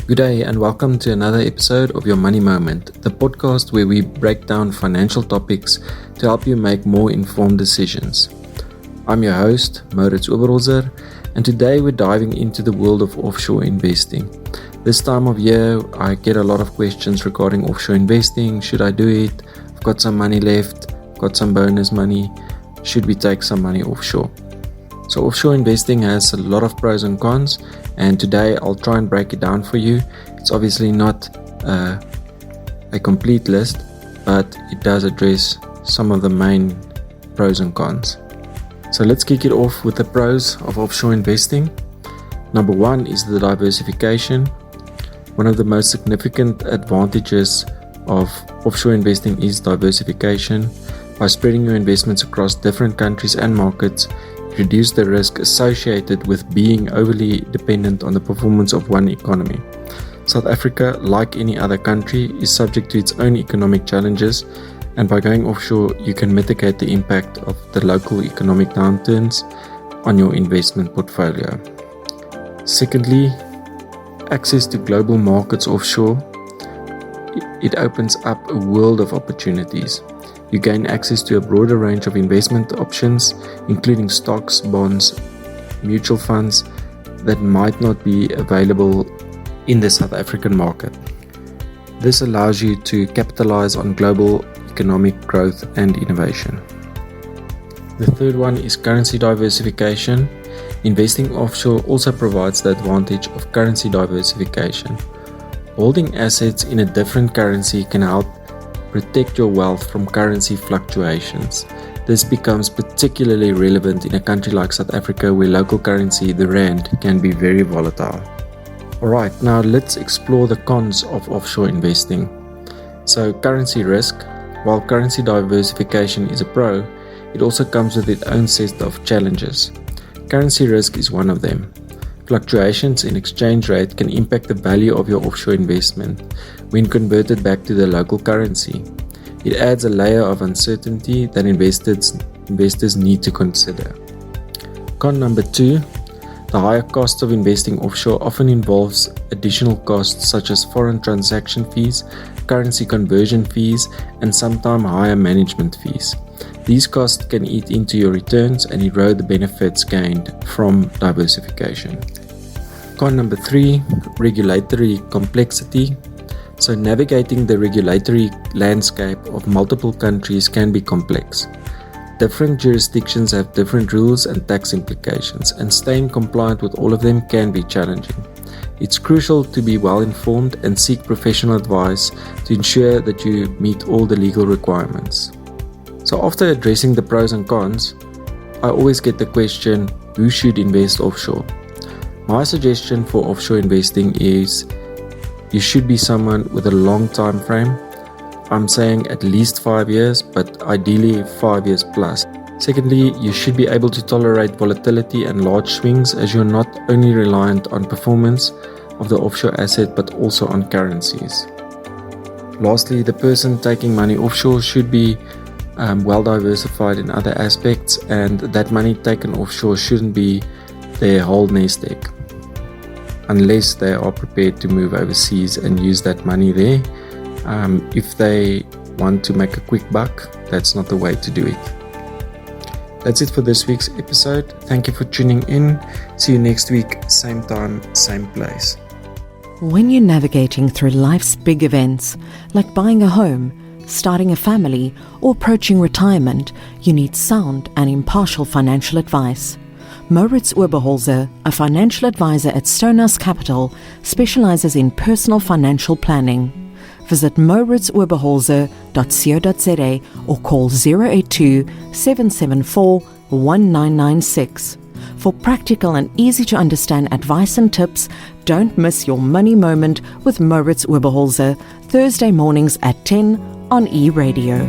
Good day and welcome to another episode of your Money Moment, the podcast where we break down financial topics to help you make more informed decisions. I'm your host, Mauritz Oberholzer, and today we're diving into the world of offshore investing. This time of year, I get a lot of questions regarding offshore investing. Should I do it? I've got some money left, got some bonus money. Should we take some money offshore? So offshore investing has a lot of pros and cons, and today I'll try and break it down for you. It's obviously not a complete list, but it does address some of the main pros and cons. So let's kick it off with the pros of offshore investing. Number one is the diversification. One of the most significant advantages of offshore investing is diversification. By spreading your investments across different countries and markets, reduce the risk associated with being overly dependent on the performance of one economy. South Africa, like any other country, is subject to its own economic challenges, and by going offshore, you can mitigate the impact of the local economic downturns on your investment portfolio. Secondly, access to global markets offshore. It opens up a world of opportunities. You gain access to a broader range of investment options, including stocks, bonds, mutual funds that might not be available in the South African market. This allows you to capitalize on global economic growth and innovation. The third one is currency diversification. Investing offshore also provides the advantage of currency diversification. Holding assets in a different currency can help protect your wealth from currency fluctuations. This becomes particularly relevant in a country like South Africa where local currency, the rand, can be very volatile. Alright, now let's explore the cons of offshore investing. So, currency risk. While currency diversification is a pro, it also comes with its own set of challenges. Currency risk is one of them. Fluctuations in exchange rate can impact the value of your offshore investment when converted back to the local currency. It adds a layer of uncertainty that investors need to consider. Con number two, the higher cost of investing offshore often involves additional costs such as foreign transaction fees, currency conversion fees, and sometimes higher management fees. These costs can eat into your returns and erode the benefits gained from diversification. Con number three, regulatory complexity. So navigating the regulatory landscape of multiple countries can be complex. Different jurisdictions have different rules and tax implications, and staying compliant with all of them can be challenging. It's crucial to be well informed and seek professional advice to ensure that you meet all the legal requirements. So after addressing the pros and cons, I always get the question, who should invest offshore? My suggestion for offshore investing is you should be someone with a long time frame. I'm saying at least 5 years, but ideally 5 years plus. Secondly, you should be able to tolerate volatility and large swings, as you're not only reliant on performance of the offshore asset but also on currencies. Lastly, the person taking money offshore should be well diversified in other aspects, and that money taken offshore shouldn't be their whole nest egg, unless they are prepared to move overseas and use that money there. If they want to make a quick buck, that's not the way to do it. That's it for this week's episode. Thank you for tuning in. See you next week, same time, same place. When you're navigating through life's big events, like buying a home, starting a family, or approaching retirement, you need sound and impartial financial advice. Mauritz Oberholzer, a financial advisor at Stonehouse Capital, specializes in personal financial planning. Visit mauritzoberholzer.co.za or call 082-774-1996. For practical and easy-to-understand advice and tips, don't miss your Money Moment with Mauritz Oberholzer, Thursday mornings at 10 on eRadio.